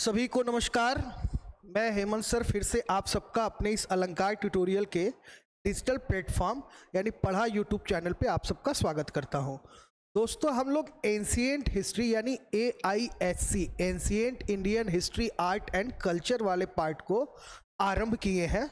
सभी को नमस्कार। मैं हेमंत सर फिर से आप सबका अपने इस अलंकार ट्यूटोरियल के डिजिटल प्लेटफॉर्म यानी पढ़ा यूट्यूब चैनल पे आप सबका स्वागत करता हूं। दोस्तों, हम लोग एंशिएंट हिस्ट्री यानी AIHC ancient Indian history art and culture वाले पार्ट को आरंभ किए हैं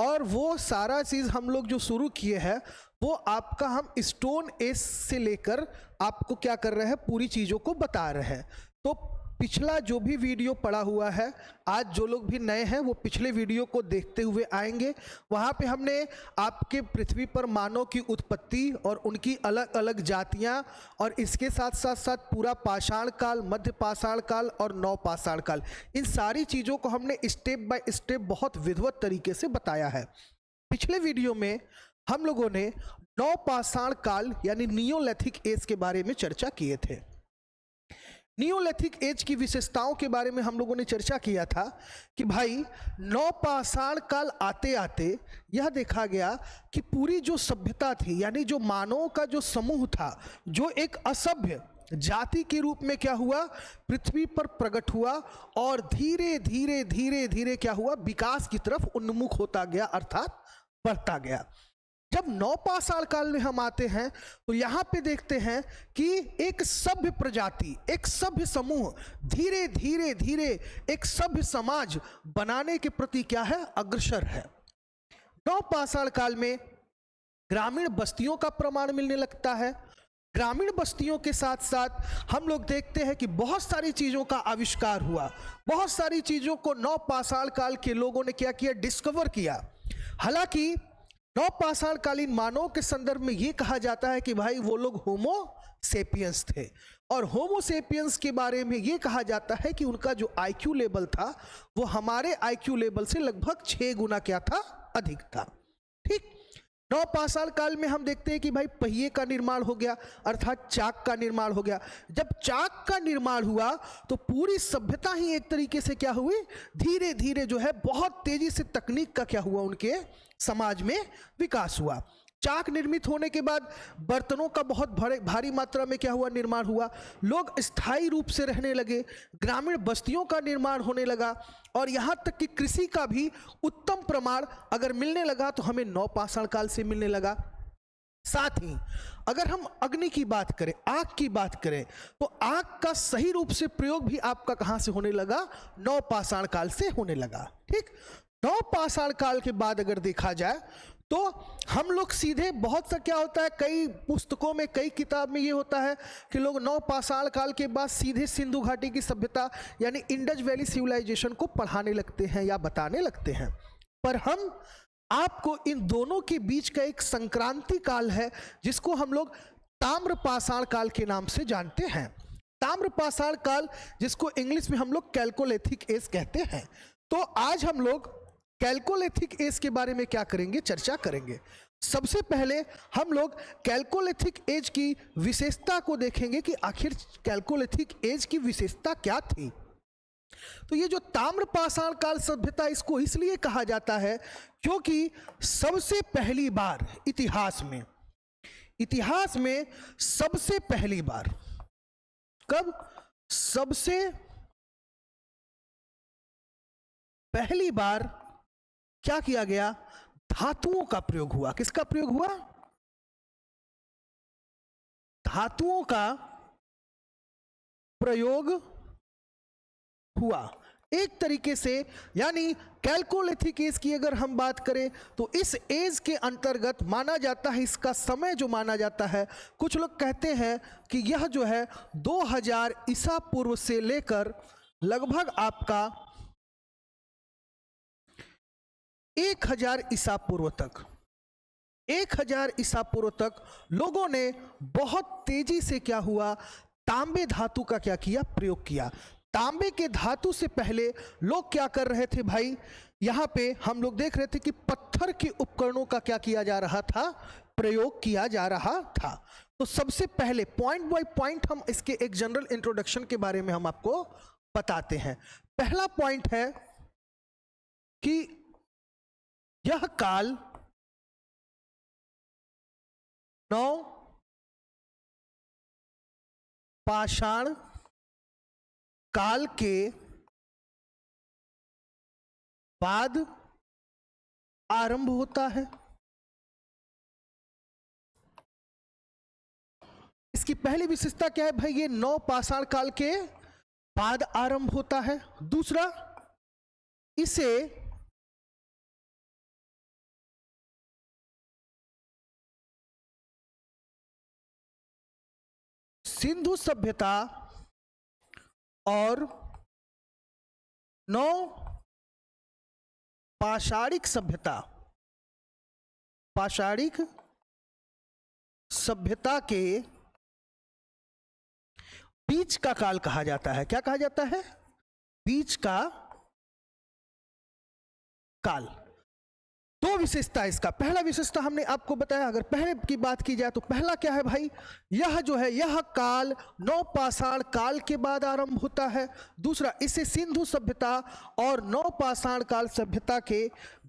और वो सारा चीज़ हम लोग जो शुरू किए हैं वो आपका हम स्टोन एज से लेकर आपको क्या कर रहे हैं, पूरी चीज़ों को बता रहे हैं। तो पिछला जो भी वीडियो पड़ा हुआ है, आज जो लोग भी नए हैं वो पिछले वीडियो को देखते हुए आएंगे। वहाँ पे हमने आपके पृथ्वी पर मानव की उत्पत्ति और उनकी अलग अलग जातियाँ और इसके साथ साथ साथ पूरा पाषाण काल, मध्य पाषाण काल और नव पाषाण काल, इन सारी चीज़ों को हमने स्टेप बाय स्टेप बहुत विधिवत तरीके से बताया है। पिछले वीडियो में हम लोगों ने नव पाषाण काल यानी नियोलिथिक एज के बारे में चर्चा किए थे। नियोलिथिक एज की विशेषताओं के बारे में हम लोगों ने चर्चा किया था कि भाई नव पाषाण काल आते आते यह देखा गया कि पूरी जो सभ्यता थी यानी जो मानवों का जो समूह था, जो एक असभ्य जाति के रूप में क्या हुआ, पृथ्वी पर प्रकट हुआ और धीरे धीरे धीरे धीरे क्या हुआ, विकास की तरफ उन्मुख होता गया, अर्थात बढ़ता गया। जब नव पाषाण काल में हम आते हैं तो यहाँ पे देखते हैं कि एक सभ्य प्रजाति, एक सभ्य समूह धीरे धीरे धीरे एक सभ्य समाज बनाने के प्रति क्या है, अग्रसर है। नव पाषाण काल में ग्रामीण बस्तियों का प्रमाण मिलने लगता है। ग्रामीण बस्तियों के साथ साथ हम लोग देखते हैं कि बहुत सारी चीज़ों का आविष्कार हुआ। बहुत सारी चीज़ों को नव पाषाण काल के लोगों ने क्या किया, डिस्कवर किया। हालांकि नव पाषाण कालीन मानव के संदर्भ में ये कहा जाता है कि भाई वो लोग होमो सेपियंस थे और होमो सेपियंस के बारे में ये कहा जाता है कि उनका जो IQ लेवल था वो हमारे IQ लेवल से लगभग 6 गुना क्या था, अधिक था। ठीक, नव पाषाण काल में हम देखते हैं कि भाई पहिए का निर्माण हो गया, अर्थात चाक का निर्माण हो गया। जब चाक का निर्माण हुआ तो पूरी सभ्यता ही एक तरीके से क्या हुई, धीरे धीरे जो है बहुत तेजी से तकनीक का क्या हुआ, उनके समाज में विकास हुआ। चाक निर्मित होने के बाद बर्तनों का बहुत भारी मात्रा में क्या हुआ, निर्माण हुआ। लोग स्थायी रूप से रहने लगे, ग्रामीण बस्तियों का निर्माण होने लगा और यहाँ तक कि कृषि का भी उत्तम प्रमाण अगर मिलने लगा तो हमें नव पाषाण काल से मिलने लगा। साथ ही अगर हम अग्नि की बात करें, आग की बात करें, तो आग का सही रूप से प्रयोग भी आपका कहाँ से होने लगा, नव पाषाण काल से होने लगा। ठीक, नव पाषाण काल के बाद अगर देखा जाए तो हम लोग सीधे बहुत सा क्या होता है, कई पुस्तकों में, कई किताब में ये होता है कि लोग नव पाषाण काल के बाद सीधे सिंधु घाटी की सभ्यता यानी इंडस वैली सिविलाइजेशन को पढ़ाने लगते हैं या बताने लगते हैं। पर हम आपको इन दोनों के बीच का एक संक्रांति काल है जिसको हम लोग ताम्र पाषाण काल के नाम से जानते हैं। ताम्र पाषाण काल जिसको इंग्लिश में हम लोग कैल्कोलिथिक एज कहते हैं। तो आज हम लोग कैल्कोलिथिक एज के बारे में क्या करेंगे, चर्चा करेंगे। सबसे पहले हम लोग कैल्कोलिथिक एज की विशेषता को देखेंगे कि आखिर कैल्कोलिथिक एज की विशेषता क्या थी। तो ये जो ताम्र पाषाण काल सभ्यता, इसको इसलिए कहा जाता है क्योंकि सबसे पहली बार इतिहास में सबसे पहली बार, कब, सबसे पहली बार क्या किया गया, धातुओं का प्रयोग हुआ। किसका प्रयोग हुआ, धातुओं का प्रयोग हुआ एक तरीके से। यानी कैल्कोलिथिक एज की अगर हम बात करें तो इस एज के अंतर्गत माना जाता है, इसका समय जो माना जाता है, कुछ लोग कहते हैं कि यह जो है 2000 ईसा पूर्व से लेकर लगभग आपका 1000 ईसा पूर्व तक, 1000 ईसा पूर्व तक लोगों ने बहुत तेजी से क्या हुआ, तांबे धातु का क्या किया, प्रयोग किया। तांबे के धातु से पहले लोग क्या कर रहे थे भाई, यहाँ पे हम लोग देख रहे थे कि पत्थर के उपकरणों का क्या किया जा रहा था, प्रयोग किया जा रहा था। तो सबसे पहले पॉइंट बाय पॉइंट हम इसके एक जनरल इंट्रोडक्शन के बारे में हम आपको बताते हैं। पहला पॉइंट है कि यह काल नव पाषाण काल के बाद आरंभ होता है। इसकी पहली विशेषता क्या है भाई? ये नवपाषाण काल के बाद आरंभ होता है। दूसरा, इसे सिंधु सभ्यता और नव पाषाणिक सभ्यता, पाषाणिक सभ्यता के बीच का काल कहा जाता है। क्या कहा जाता है? बीच का काल। दो विशेषता इसका। पहला विशेषता हमने आपको बताया, अगर पहले की बात की जाए तो पहला क्या है भाई? यह जो है यह काल नवपाषाण काल के बाद आरंभ होता है। दूसरा, इसे सिंधु सभ्यता और नवपाषाण काल सभ्यता के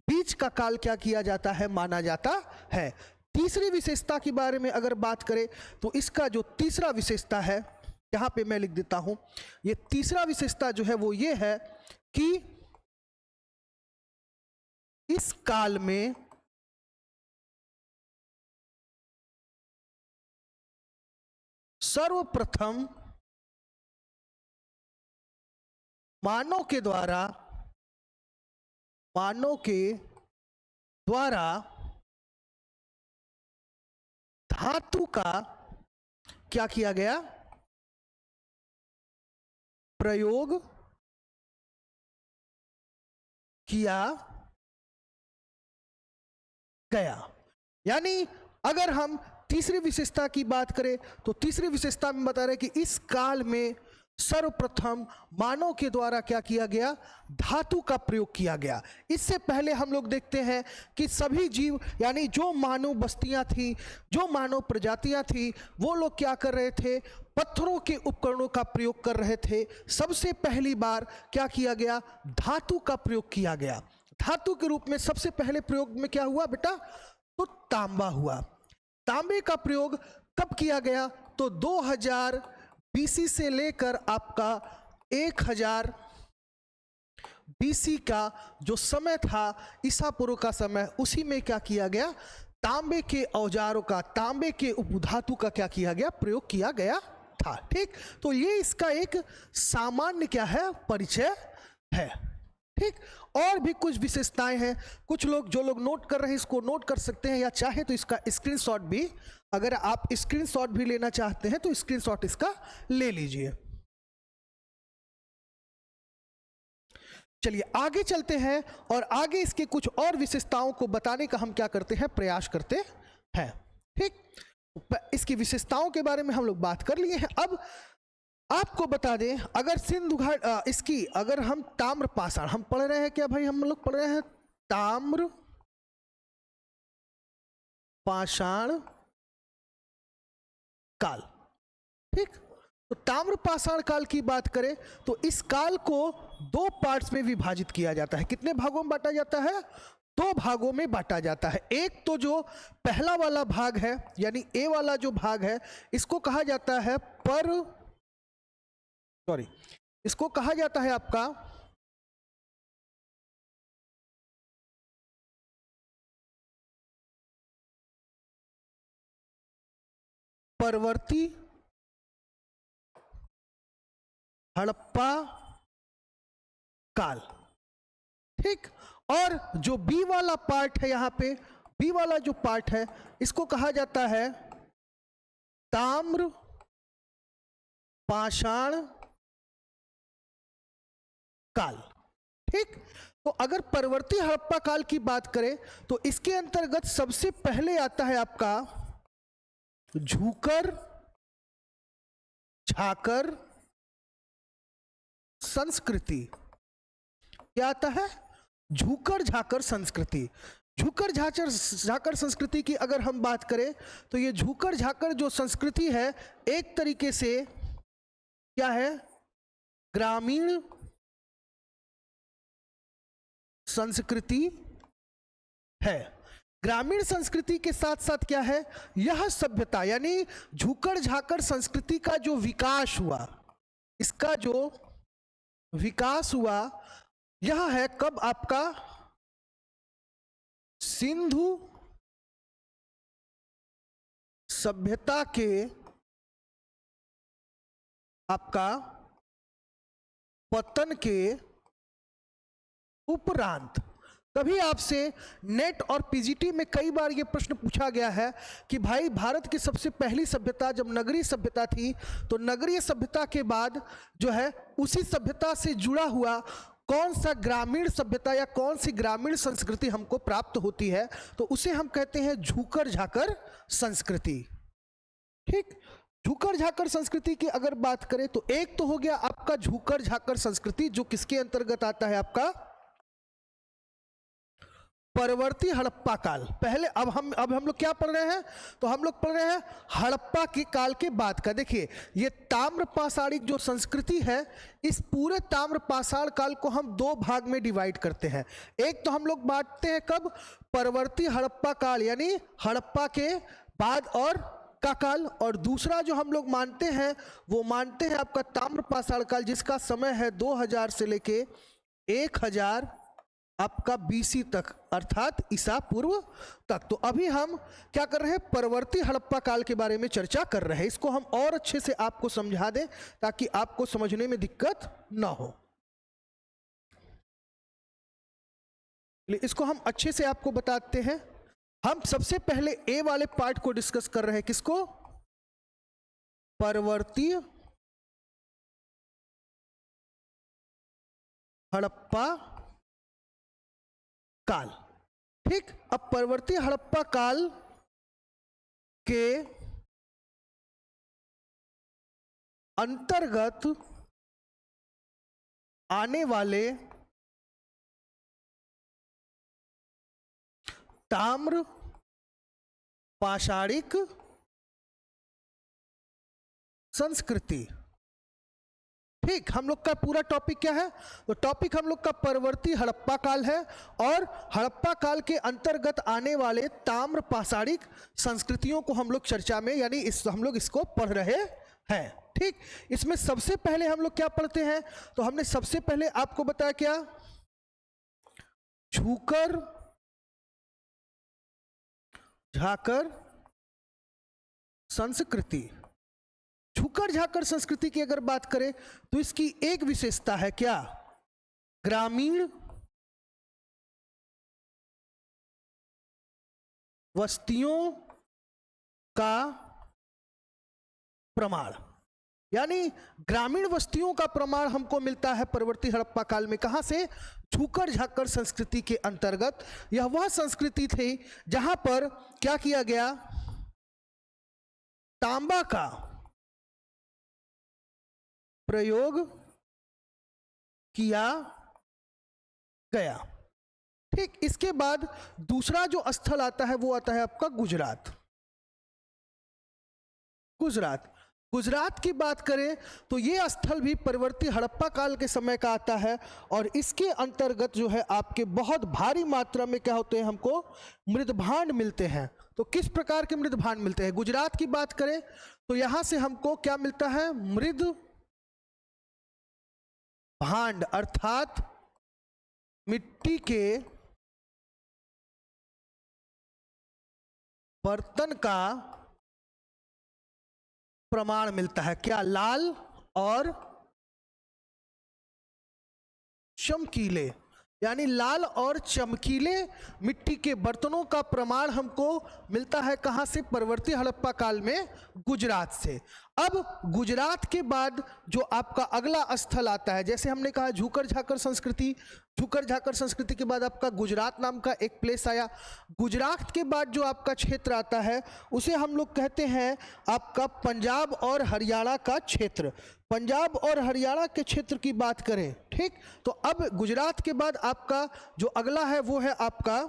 बीच का काल क्या किया जाता है? माना जाता है। तीसरी विशेषता के बारे में अगर बात करें तो इसका जो तीसरा विशेषता है, यहां पे मैं लिख देता हूं, ये तीसरा विशेषता जो है वो ये है कि इस काल में सर्वप्रथम मानव के द्वारा धातु का क्या किया गया? प्रयोग किया गया। यानी अगर हम तीसरी विशेषता की बात करें तो तीसरी विशेषता में बता रहे कि इस काल में सर्वप्रथम मानव के द्वारा क्या किया गया? धातु का प्रयोग किया गया। इससे पहले हम लोग देखते हैं कि सभी जीव यानी जो मानव बस्तियां थी, जो मानव प्रजातियां थी, वो लोग क्या कर रहे थे? पत्थरों के उपकरणों का प्रयोग कर रहे थे। सबसे पहली बार क्या किया गया? धातु का प्रयोग किया गया। धातु के रूप में सबसे पहले प्रयोग में क्या हुआ बेटा? तो तांबा हुआ। तांबे का प्रयोग कब किया गया? तो 2000 बीसी से लेकर आपका 1000 बीसी का जो समय था, ईसा पूर्व का समय, उसी में क्या किया गया? तांबे के औजारों का, तांबे के उपधातु का क्या किया गया? प्रयोग किया गया था। ठीक, तो ये इसका एक सामान्य क्या है? परिचय है। ठीक, और भी कुछ विशेषताएं हैं। कुछ लोग जो लोग नोट कर रहे हैं इसको नोट कर सकते हैं, या चाहे तो इसका स्क्रीनशॉट भी, अगर आप स्क्रीनशॉट भी लेना चाहते हैं तो स्क्रीनशॉट इसका ले लीजिए। चलिए आगे चलते हैं और आगे इसके कुछ और विशेषताओं को बताने का हम क्या करते हैं? प्रयास करते हैं। ठीक, इसकी विशेषताओं के बारे में हम लोग बात कर लिए हैं। अब आपको बता दें, अगर सिंधु घाट इसकी अगर हम ताम्र पाषाण हम पढ़ रहे हैं, क्या भाई हम लोग पढ़ रहे हैं ताम्र पाषाण काल। ठीक, तो ताम्र पाषाण काल की बात करें तो इस काल को दो पार्ट्स में विभाजित किया जाता है। कितने भागों में बांटा जाता है? दो भागों में बांटा जाता है। एक तो जो पहला वाला भाग है, यानी ए वाला जो भाग है, इसको कहा जाता है इसको कहा जाता है आपका परवर्ती हड़प्पा काल। ठीक, और जो बी वाला पार्ट है, यहां पे बी वाला जो पार्ट है, इसको कहा जाता है ताम्र पाषाण काल। ठीक, तो अगर परवर्ती हड़प्पा काल की बात करें तो इसके अंतर्गत सबसे पहले आता है आपका झूकर झाकर संस्कृति। क्या आता है? झूकर झाकर संस्कृति। झूकर झाकर संस्कृति की अगर हम बात करें तो ये झूकर झाकर जो संस्कृति है, एक तरीके से क्या है? ग्रामीण संस्कृति है। ग्रामीण संस्कृति के साथ साथ क्या है? यह सभ्यता यानी झूकर झाकर संस्कृति का जो विकास हुआ, इसका जो विकास हुआ यह है कब आपका सिंधु सभ्यता के आपका पतन के उपरांत। कभी आपसे नेट और पीजीटी में कई बार यह प्रश्न पूछा गया है कि भाई भारत की सबसे पहली सभ्यता जब नगरीय सभ्यता थी तो नगरीय सभ्यता के बाद जो है उसी सभ्यता से जुड़ा हुआ कौन सा ग्रामीण सभ्यता या कौन सी ग्रामीण संस्कृति हमको प्राप्त होती है, तो उसे हम कहते हैं झूकर झाकर संस्कृति। ठीक, झूकर झाकर संस्कृति की अगर बात करें तो एक तो हो गया आपका झूकर झाकर संस्कृति जो किसके अंतर्गत आता है, आपका परवर्ती हड़प्पा काल। पहले अब हम लोग क्या पढ़ रहे हैं, तो हम लोग पढ़ रहे हैं हड़प्पा के काल के बाद का। देखिए ये ताम्र पाषाणिक जो संस्कृति है, इस पूरे ताम्र पाषाण काल को हम दो भाग में डिवाइड करते हैं। एक तो हम लोग बांटते हैं कब, परवर्ती हड़प्पा काल यानी हड़प्पा के बाद और का काल, और दूसरा जो हम लोग मानते हैं वो मानते हैं आपका ताम्र पाषाण काल जिसका समय है 2000 से लेके 1000 आपका बीसी तक अर्थात ईसा पूर्व तक। तो अभी हम क्या कर रहे हैं, परवर्ती हड़प्पा काल के बारे में चर्चा कर रहे हैं। इसको हम और अच्छे से आपको समझा दें ताकि आपको समझने में दिक्कत ना हो। इसको हम अच्छे से आपको बताते हैं। हम सबसे पहले ए वाले पार्ट को डिस्कस कर रहे हैं, किसको, परवर्ती हड़प्पा काल। ठीक, अब परवर्ती हड़प्पा काल के अंतर्गत आने वाले ताम्र पाषाणिक संस्कृति। ठीक, हम लोग का पूरा टॉपिक क्या है, तो टॉपिक हम लोग का परवर्ती हड़प्पा काल है और हड़प्पा काल के अंतर्गत आने वाले ताम्र पाषाणिक संस्कृतियों को हम लोग चर्चा में यानी हम लोग इसको पढ़ रहे हैं। ठीक, इसमें सबसे पहले हम लोग क्या पढ़ते हैं, तो हमने सबसे पहले आपको बताया क्या, झूकर झाकर संस्कृति। झूकर झाकर संस्कृति की अगर बात करें तो इसकी एक विशेषता है क्या, ग्रामीण वस्तियों का प्रमाण, यानी ग्रामीण वस्तियों का प्रमाण हमको मिलता है परवर्ती हड़प्पा काल में। कहां से, झूकर झाकर संस्कृति के अंतर्गत। यह वह संस्कृति थी जहां पर क्या किया गया, तांबा का प्रयोग किया गया। ठीक, इसके बाद दूसरा जो स्थल आता है वो आता है आपका गुजरात। गुजरात की बात करें तो ये स्थल भी परवर्ती हड़प्पा काल के समय का आता है और इसके अंतर्गत जो है आपके बहुत भारी मात्रा में क्या होते हैं, हमको मृदभांड मिलते हैं। तो किस प्रकार के मृदभांड मिलते हैं, गुजरात की बात करें तो यहां से हमको क्या मिलता है, मृद भांड अर्थात मिट्टी के बर्तन का प्रमाण मिलता है। क्या, लाल और चमकीले, यानी लाल और चमकीले मिट्टी के बर्तनों का प्रमाण हमको मिलता है कहां से, परवर्ती हड़प्पा काल में गुजरात से। अब गुजरात के बाद जो आपका अगला स्थल आता है, जैसे हमने कहा झूकर झाकर संस्कृति, झूकर झाकर संस्कृति के बाद आपका गुजरात नाम का एक प्लेस आया। गुजरात के बाद जो आपका क्षेत्र आता है उसे हम लोग कहते हैं आपका पंजाब और हरियाणा का क्षेत्र। पंजाब और हरियाणा के क्षेत्र की बात करें, ठीक, तो अब गुजरात के बाद आपका जो अगला है वो है आपका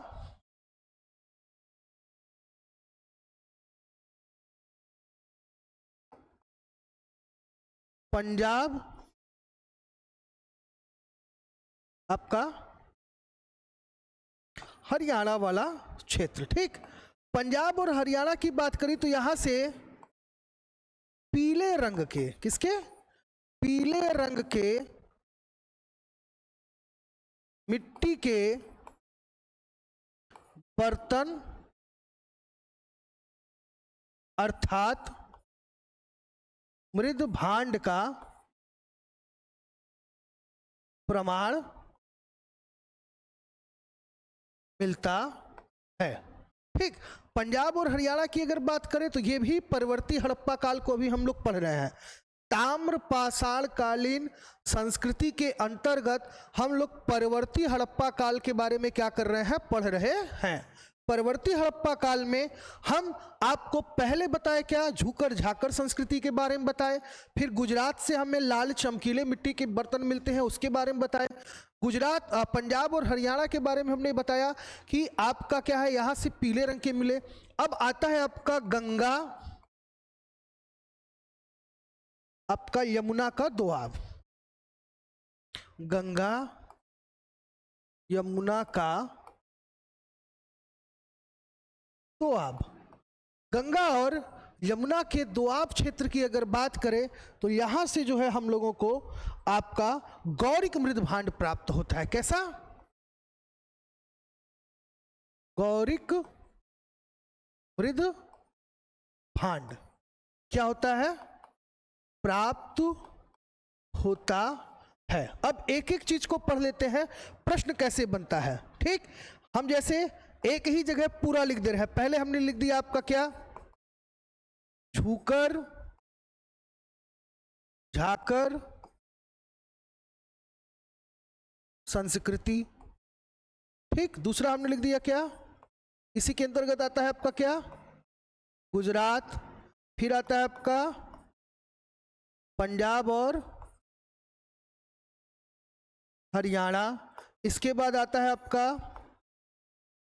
पंजाब, आपका हरियाणा वाला क्षेत्र। ठीक, पंजाब और हरियाणा की बात करें तो यहां से पीले रंग के, किसके, पीले रंग के मिट्टी के बर्तन अर्थात मृद भांड का प्रमाण मिलता है। ठीक, पंजाब और हरियाणा की अगर बात करें तो ये भी परवर्ती हड़प्पा काल को अभी हम लोग पढ़ रहे हैं। ताम्र पाषाण कालीन संस्कृति के अंतर्गत हम लोग परवर्ती हड़प्पा काल के बारे में क्या कर रहे हैं, पढ़ रहे हैं। परवर्ती हड़प्पा काल में हम आपको पहले बताए क्या, झूकर झाकर संस्कृति के बारे में बताए, फिर गुजरात से हमें लाल चमकीले मिट्टी के बर्तन मिलते हैं उसके बारे में बताए, गुजरात पंजाब और हरियाणा के बारे में हमने बताया कि आपका क्या है, यहां से पीले रंग के मिले। अब आता है आपका गंगा, आपका यमुना का दोआब, गंगा यमुना का दोआब। गंगा और यमुना के दोआब क्षेत्र की अगर बात करें तो यहां से जो है हम लोगों को आपका गौरिक मृद भांड प्राप्त होता है। कैसा, गौरिक मृद भांड क्या होता है, प्राप्त होता है। अब एक एक चीज को पढ़ लेते हैं, प्रश्न कैसे बनता है। ठीक, हम जैसे एक ही जगह पूरा लिख दे रहे हैं। पहले हमने लिख दिया आपका क्या, झूकर झाकर संस्कृति। ठीक, दूसरा हमने लिख दिया क्या, इसी के अंतर्गत आता है आपका क्या, गुजरात, फिर आता है आपका पंजाब और हरियाणा, इसके बाद आता है आपका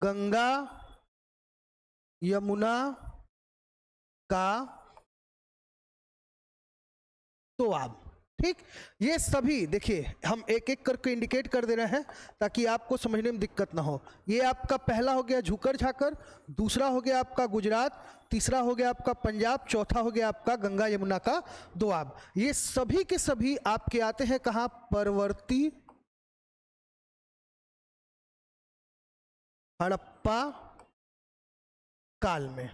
गंगा यमुना का दोआब। ठीक, ये सभी देखिए हम एक एक करके इंडिकेट कर दे रहे हैं ताकि आपको समझने में दिक्कत ना हो। ये आपका पहला हो गया झूकर झाकर, दूसरा हो गया आपका गुजरात, तीसरा हो गया आपका पंजाब, चौथा हो गया आपका गंगा यमुना का दोआब। ये सभी के सभी आपके आते हैं कहां, परवर्ती हड़प्पा काल में।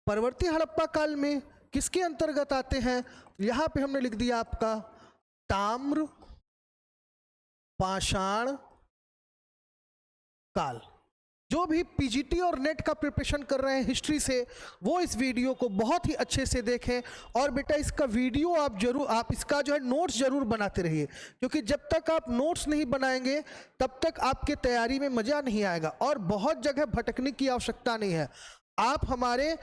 परवर्ती हड़प्पा काल में किसके अंतर्गत आते हैं, यहां पे हमने लिख दिया आपका ताम्र पाषाण काल। जो भी पीजीटी और नेट का प्रिपरेशन कर रहे हैं हिस्ट्री से, वो इस वीडियो को बहुत ही अच्छे से देखें। और बेटा इसका वीडियो आप इसका जो है नोट्स जरूर बनाते रहिए, क्योंकि जब तक आप नोट्स नहीं बनाएंगे तब तक आपके तैयारी में मजा नहीं आएगा। और बहुत जगह भटकने की आवश्यकता नहीं है। आप हमारे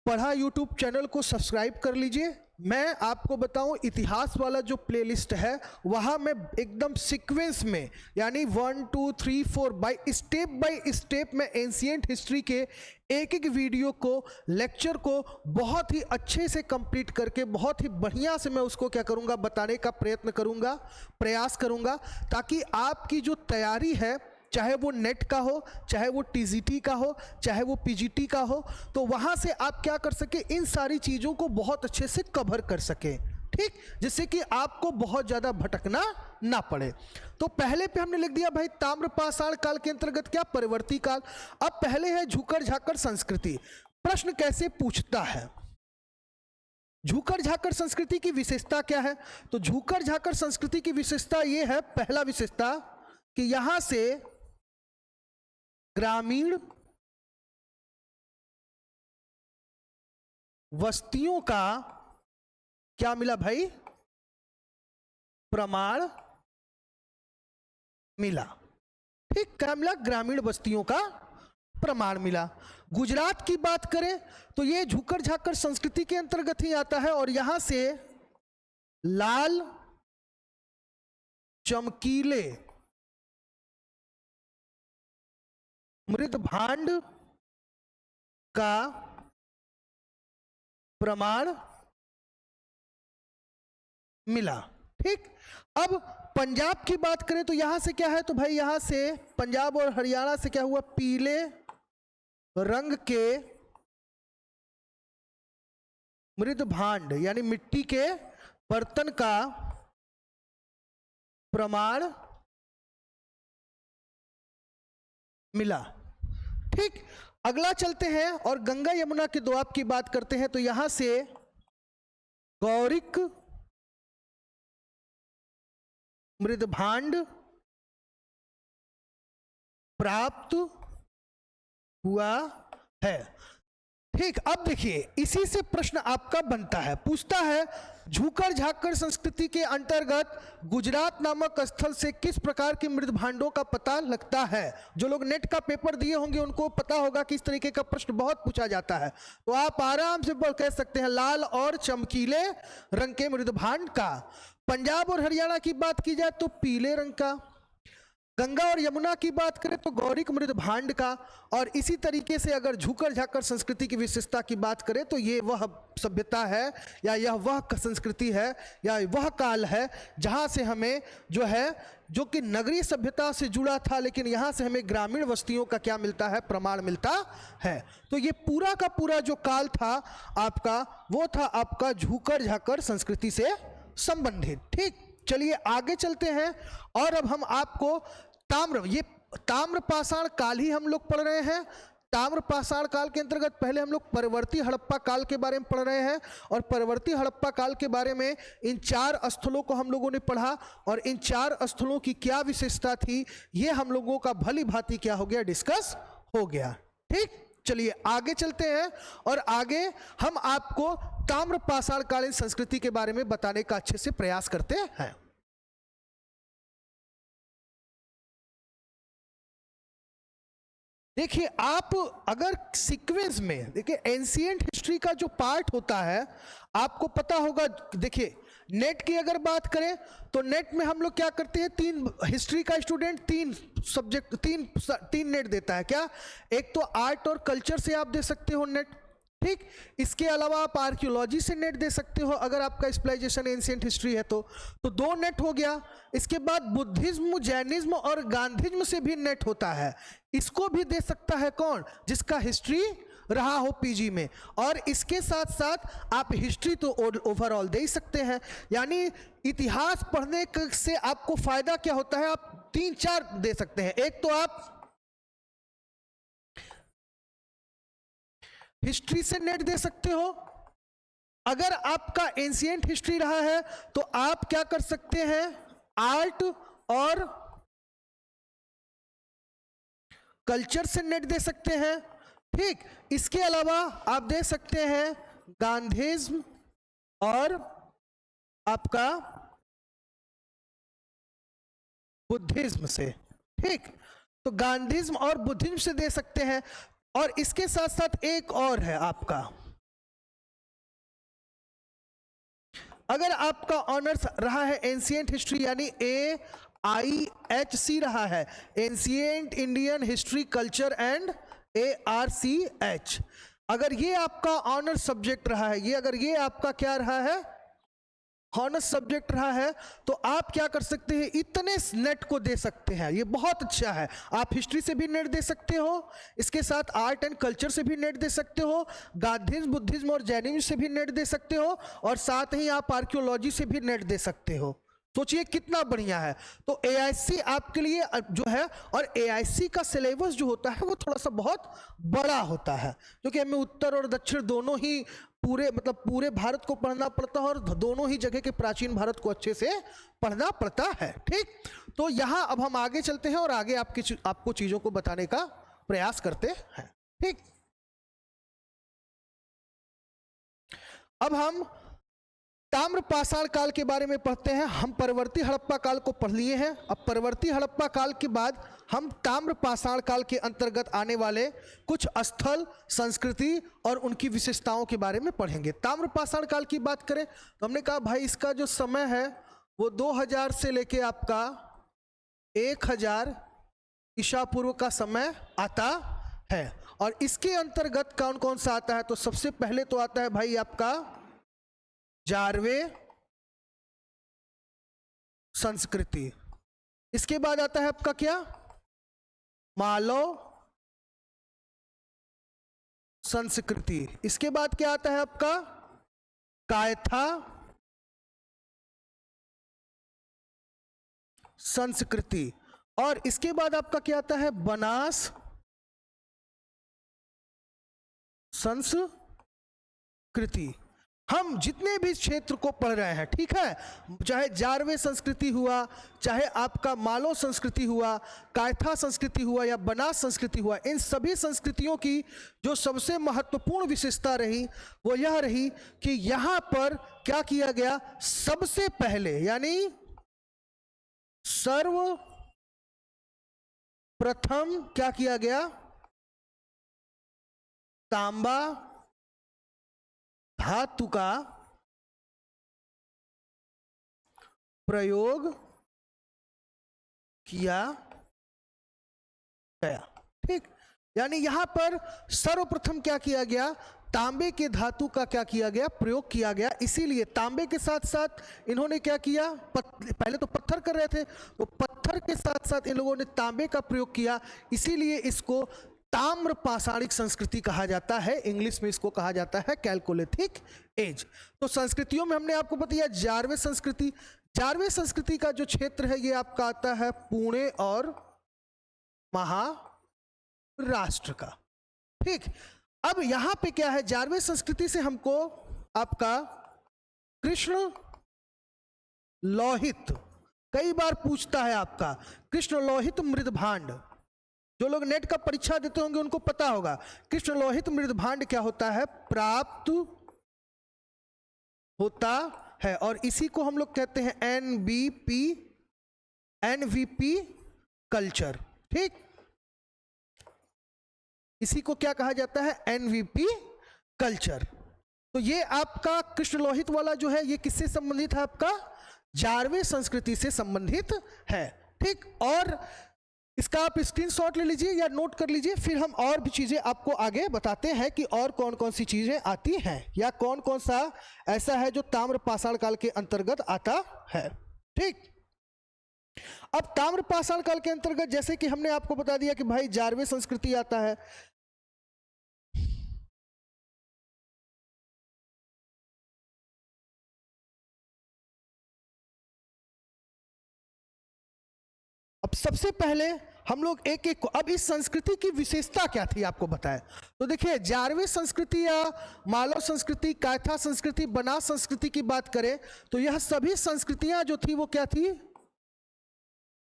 पढ़ा यूट्यूब चैनल को सब्सक्राइब कर लीजिए। मैं आपको बताऊं, इतिहास वाला जो प्लेलिस्ट है वहां मैं एकदम सीक्वेंस में, यानी 1 2 3 4 बाय स्टेप में एंशिएंट हिस्ट्री के एक एक वीडियो को, लेक्चर को बहुत ही अच्छे से कंप्लीट करके बहुत ही बढ़िया से मैं उसको क्या करूंगा, बताने का प्रयास करूंगा, ताकि आपकी जो तैयारी है, चाहे वो नेट का हो, चाहे वो टीजीटी का हो, चाहे वो पीजीटी का हो, तो वहां से आप क्या कर सके, इन सारी चीजों को बहुत अच्छे से कवर कर सके। ठीक, जिससे कि आपको बहुत ज्यादा भटकना ना पड़े। तो पहले पे हमने लिख दिया भाई ताम्र पाषाण काल के अंतर्गत क्या, परवर्ती काल। अब पहले है झूकर झाकर संस्कृति। प्रश्न कैसे पूछता है, झूकर झाकर संस्कृति की विशेषता क्या है। तो झूकर झाकर संस्कृति की विशेषता यह है, पहला विशेषता कि यहां से ग्रामीण बस्तियों का क्या मिला भाई, प्रमाण मिला। ठीक, क्या मिला, ग्रामीण बस्तियों का प्रमाण मिला। गुजरात की बात करें तो ये झूकर झाकर संस्कृति के अंतर्गत ही आता है, और यहां से लाल चमकीले मृद भांड का प्रमाण मिला। ठीक, अब पंजाब की बात करें तो यहां से क्या है, तो भाई यहां से पंजाब और हरियाणा से क्या हुआ, पीले रंग के मृद भांड यानी मिट्टी के बर्तन का प्रमाण मिला। ठीक, अगला चलते हैं और गंगा यमुना के दोआब की बात करते हैं। तो यहां से गौरिक मृदभांड प्राप्त हुआ है। ठीक, अब देखिए इसी से प्रश्न आपका बनता है, पूछता है झूकर झाकर संस्कृति के अंतर्गत गुजरात नामक स्थल से किस प्रकार के मृदभांडों का पता लगता है। जो लोग नेट का पेपर दिए होंगे उनको पता होगा कि इस तरीके का प्रश्न बहुत पूछा जाता है। तो आप आराम से कह सकते हैं लाल और चमकीले रंग के मृदभांड का। पंजाब और हरियाणा की बात की जाए तो पीले रंग का। गंगा और यमुना की बात करें तो गौरिक मृदभांड का। और इसी तरीके से अगर झूकर झाकर संस्कृति की विशेषता की बात करें तो ये वह सभ्यता है या यह वह संस्कृति है या वह काल है जहाँ से हमें जो है जो कि नगरीय सभ्यता से जुड़ा था, लेकिन यहाँ से हमें ग्रामीण बस्तियों का क्या मिलता है, प्रमाण मिलता है। तो ये पूरा का पूरा जो काल था आपका वो था आपका झूकर झाकर संस्कृति से संबंधित। ठीक, चलिए आगे चलते हैं और अब हम आपको ये ताम्र पाषाण काल ही हम लोग पढ़ रहे हैं। ताम्र पाषाण काल के अंतर्गत पहले हम लोग परवर्ती हड़प्पा काल के बारे में पढ़ रहे हैं और परवर्ती हड़प्पा काल के बारे में इन 4 स्थलों को हम लोगों ने पढ़ा और इन 4 स्थलों की क्या विशेषता थी ये हम लोगों का भली भांति क्या हो गया, डिस्कस हो गया। ठीक, चलिए आगे चलते हैं और आगे हम आपको ताम्र पाषाण कालीन संस्कृति के बारे में बताने का अच्छे से प्रयास करते हैं। देखिए आप अगर सीक्वेंस में देखिए एंशिएंट हिस्ट्री का जो पार्ट होता है आपको पता होगा। देखिए नेट की अगर बात करें तो नेट में हम लोग क्या करते हैं, 3 हिस्ट्री का स्टूडेंट 3 सब्जेक्ट 3 नेट देता है। क्या, एक तो आर्ट और कल्चर से आप दे सकते हो नेट। ठीक, इसके अलावा आप आर्कियोलॉजी से नेट दे सकते हो अगर आपका स्पेशलाइजेशन एंशिएंट हिस्ट्री है तो 2 नेट हो गया। इसके बाद बुद्धिज्म, जैनिज्म और गांधीज्म से भी नेट होता है। इसको भी दे सकता है कौन, जिसका हिस्ट्री रहा हो पीजी में। और इसके साथ साथ आप हिस्ट्री तो ओवरऑल दे ही सकते हैं। यानी इतिहास पढ़ने से आपको फायदा क्या होता है, आप 3-4 दे सकते हैं। एक तो आप हिस्ट्री से नेट दे सकते हो। अगर आपका एंशिएंट हिस्ट्री रहा है तो आप क्या कर सकते हैं, आर्ट और कल्चर से नेट दे सकते हैं। ठीक, इसके अलावा आप दे सकते हैं गांधीज्म और आपका बुद्धिज्म से। ठीक, तो गांधीज्म और बुद्धिज्म से दे सकते हैं। और इसके साथ साथ एक और है आपका, अगर आपका ऑनर्स रहा है एंशिएंट हिस्ट्री यानी AIHC रहा है, ancient Indian history culture and ARCH, अगर ये आपका ऑनर्स सब्जेक्ट रहा है, ये अगर ये आपका क्या रहा है, ऑनर्स सब्जेक्ट रहा है, तो आप क्या कर सकते हैं, इतने नेट को दे सकते हैं। ये बहुत अच्छा है। आप हिस्ट्री से भी नेट दे सकते हो, इसके साथ आर्ट एंड कल्चर से भी नेट दे सकते हो, गांधीज्म, बुद्धिज्म और जैनिज्म से भी नेट दे सकते हो, और साथ ही आप आर्कियोलॉजी से भी नेट दे सकते हो। सोचिए कितना बढ़िया है। तो AIC आपके लिए जो है, और AIC का सिलेबस जो होता है वो थोड़ा सा बहुत बड़ा होता है, क्योंकि हमें उत्तर और दक्षिण दोनों ही पूरे भारत को पढ़ना पड़ता है और दोनों ही जगह के प्राचीन भारत को अच्छे से पढ़ना पड़ता है। ठीक, तो यहां अब हम आगे चलते हैं और आगे आपको चीजों को बताने का प्रयास करते हैं। ठीक, अब हम ताम्र पाषाण काल के बारे में पढ़ते हैं। हम परवर्ती हड़प्पा काल को पढ़ लिए हैं। अब परवर्ती हड़प्पा काल के बाद हम ताम्र पाषाण काल के अंतर्गत आने वाले कुछ स्थल, संस्कृति और उनकी विशेषताओं के बारे में पढ़ेंगे। ताम्र पाषाण काल की बात करें तो हमने कहा भाई इसका जो समय है वो 2000 से लेके आपका 1000 ईसा पूर्व का समय आता है। और इसके अंतर्गत कौन कौन सा आता है, तो सबसे पहले तो आता है भाई आपका जारवे संस्कृति। इसके बाद आता है आपका क्या, मालव संस्कृति। इसके बाद क्या आता है आपका, कायथा संस्कृति। और इसके बाद आपका क्या आता है, बनास संस्कृति। हम जितने भी क्षेत्र को पढ़ रहे हैं, ठीक है, चाहे जारवे संस्कृति हुआ, चाहे आपका मालव संस्कृति हुआ, कायथा संस्कृति हुआ या बनास संस्कृति हुआ, इन सभी संस्कृतियों की जो सबसे महत्वपूर्ण विशेषता रही वो यह रही कि यहाँ पर क्या किया गया, सबसे पहले यानी सर्वप्रथम क्या किया गया, तांबा धातु का प्रयोग किया गया। ठीक, यानी यहां पर सर्वप्रथम क्या किया गया, तांबे के धातु का क्या किया गया, प्रयोग किया गया। इसीलिए तांबे के साथ साथ इन्होंने क्या किया, पहले तो पत्थर कर रहे थे, तो पत्थर के साथ साथ इन लोगों ने तांबे का प्रयोग किया। इसीलिए इसको ताम्र पाषाणिक संस्कृति कहा जाता है, इंग्लिश में इसको कहा जाता है कैलकोलिथिक एज। तो संस्कृतियों में हमने आपको बताया जारवे संस्कृति। जारवे संस्कृति का जो क्षेत्र है ये आपका आता है पुणे और महाराष्ट्र का। ठीक, अब यहां पे क्या है, जारवे संस्कृति से हमको आपका कृष्ण लोहित कई बार पूछता है, आपका कृष्ण लोहित मृदभांड, जो लोग नेट का परीक्षा देते होंगे उनको पता होगा कृष्ण लोहित मृदभांड क्या होता है, प्राप्त होता है। और इसी को हम लोग कहते हैं एनवीपी कल्चर। ठीक, इसी को क्या कहा जाता है, एनवीपी कल्चर। तो ये आपका कृष्ण लोहित वाला जो है ये किससे संबंधित है, आपका जारवे संस्कृति से संबंधित है। ठीक, और इसका आप स्क्रीनशॉट ले लीजिए या नोट कर लीजिए, फिर हम और भी चीजें आपको आगे बताते हैं कि और कौन कौन सी चीजें आती हैं या कौन कौन सा ऐसा है जो ताम्र पाषाण काल के अंतर्गत आता है। ठीक, अब ताम्र पाषाण काल के अंतर्गत जैसे कि हमने आपको बता दिया कि भाई जारवे संस्कृति आता है। अब सबसे पहले हम लोग एक एक को, अब इस संस्कृति की विशेषता क्या थी आपको बताएं। तो देखिए जारवे संस्कृति या मालव संस्कृति, कायथा संस्कृति, बनास संस्कृति की बात करें तो यह सभी संस्कृतियां जो थी वो क्या थी,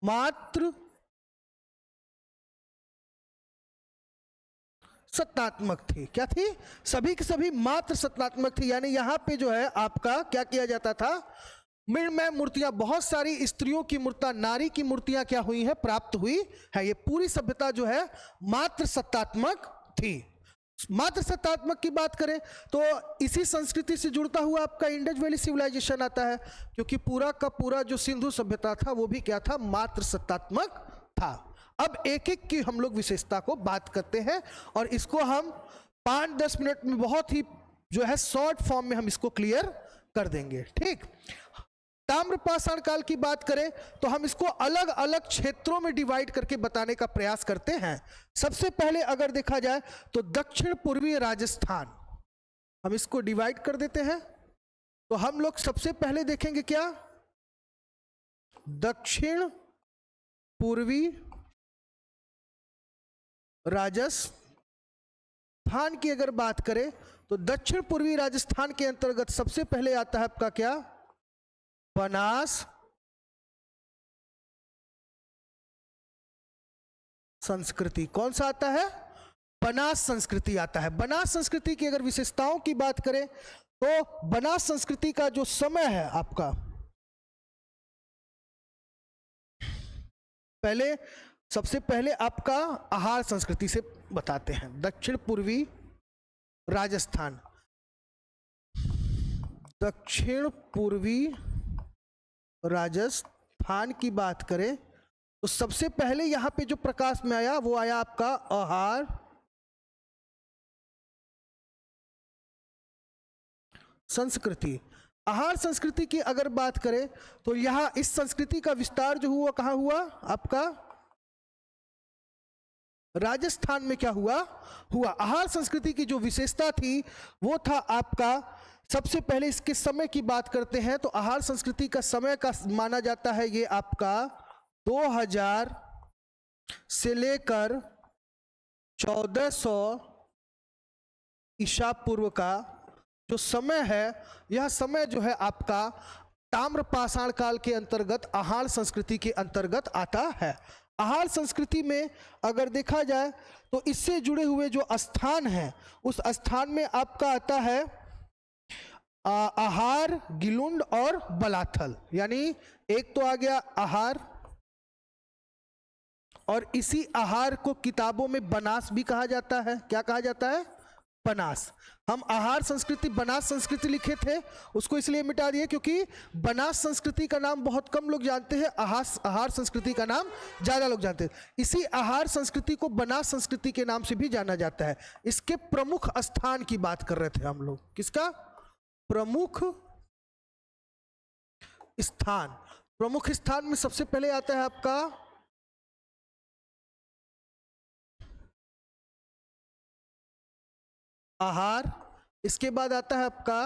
मात्र सत्तात्मक थी। क्या थी, सभी की सभी मात्र सत्तात्मक थी। यानी यहां पे जो है आपका क्या किया जाता था, मृण्मय मूर्तियां, बहुत सारी स्त्रियों की मूर्तियां, नारी की मूर्तियां क्या हुई है, प्राप्त हुई है। ये पूरी सभ्यता जो है मात्र सत्तात्मक थी। मात्र सत्तात्मक की बात करें तो इसी संस्कृति से जुड़ता हुआ आपका इंडस वैली सिविलाइजेशन आता है, क्योंकि पूरा का पूरा जो सिंधु सभ्यता था वो भी क्या था, मात्र सत्तात्मक था। अब एक एक की हम लोग विशेषता को बात करते हैं और इसको हम 5-10 मिनट में बहुत ही जो है शॉर्ट फॉर्म में हम इसको क्लियर कर देंगे। ठीक, ताम्र पाषाण काल की बात करें तो हम इसको अलग अलग क्षेत्रों में डिवाइड करके बताने का प्रयास करते हैं। सबसे पहले अगर देखा जाए तो दक्षिण पूर्वी राजस्थान, हम इसको डिवाइड कर देते हैं। तो हम लोग सबसे पहले देखेंगे क्या, दक्षिण पूर्वी राजस्थान की अगर बात करें तो दक्षिण पूर्वी राजस्थान के अंतर्गत सबसे पहले आता है आपका क्या, बनास संस्कृति। कौन सा आता है, बनास संस्कृति आता है। बनास संस्कृति की अगर विशेषताओं की बात करें तो बनास संस्कृति का जो समय है आपका, पहले सबसे पहले आपका आहार संस्कृति से बताते हैं। दक्षिण पूर्वी राजस्थान, दक्षिण पूर्वी राजस्थान की बात करें तो सबसे पहले यहां पे जो प्रकाश में आया वो आया आपका आहार संस्कृति। आहार संस्कृति की अगर बात करें तो यहां इस संस्कृति का विस्तार जो हुआ कहां हुआ, आपका राजस्थान में क्या हुआ। आहार संस्कृति की जो विशेषता थी वो था आपका, सबसे पहले इसके समय की बात करते हैं तो आहार संस्कृति का समय का माना जाता है ये आपका 2000 से लेकर 1400 ईसा पूर्व का जो समय है, यह समय जो है आपका ताम्रपाषाण काल के अंतर्गत आहार संस्कृति के अंतर्गत आता है। आहार संस्कृति में अगर देखा जाए तो इससे जुड़े हुए जो स्थान हैं, उस स्थान में आपका आता है आहार, गिलुंड और बलाथल। यानी एक तो आ गया आहार, और इसी आहार को किताबों में बनास भी कहा जाता है। क्या कहा जाता है? बनास। हम आहार संस्कृति बनास संस्कृति लिखे थे, उसको इसलिए मिटा दिए क्योंकि बनास संस्कृति का नाम बहुत कम लोग जानते हैं, आहार संस्कृति का नाम ज्यादा लोग जानते हैं। इसी आहार संस्कृति को बनास संस्कृति के नाम से भी जाना जाता है। इसके प्रमुख स्थान की बात कर रहे थे हम लोग। किसका प्रमुख स्थान? प्रमुख स्थान में सबसे पहले आता है आपका आहार, इसके बाद आता है आपका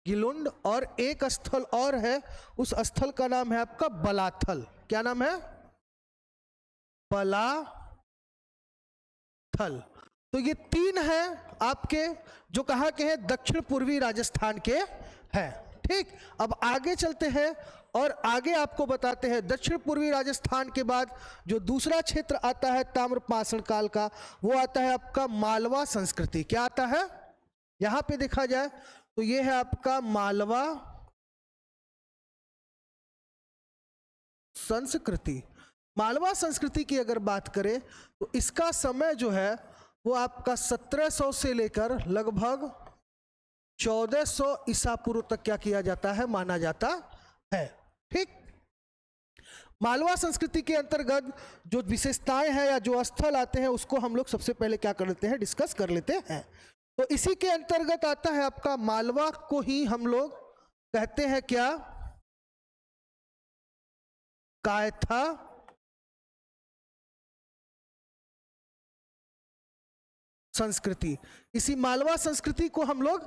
गिलुंड, और एक स्थल और है, उस स्थल का नाम है आपका बलाथल। क्या नाम है? बलाथल। तो ये तीन हैं आपके जो कहाँ के हैं? दक्षिण पूर्वी राजस्थान के हैं। ठीक, अब आगे चलते हैं और आगे आपको बताते हैं दक्षिण पूर्वी राजस्थान के बाद जो दूसरा क्षेत्र आता है ताम्रपाषाण काल का, वो आता है आपका मालवा संस्कृति। क्या आता है? यहां पे देखा जाए तो ये है आपका मालवा संस्कृति। मालवा संस्कृति की अगर बात करें तो इसका समय जो है वो आपका 1700 से लेकर लगभग 1400 ईसा पूर्व तक क्या किया जाता है? माना जाता है। ठीक, मालवा संस्कृति के अंतर्गत जो विशेषताएं हैं या जो स्थल आते हैं उसको हम लोग सबसे पहले क्या कर लेते हैं? डिस्कस कर लेते हैं। तो इसी के अंतर्गत आता है आपका मालवा को ही हम लोग कहते हैं क्या? कायथा संस्कृति। इसी मालवा संस्कृति को हम लोग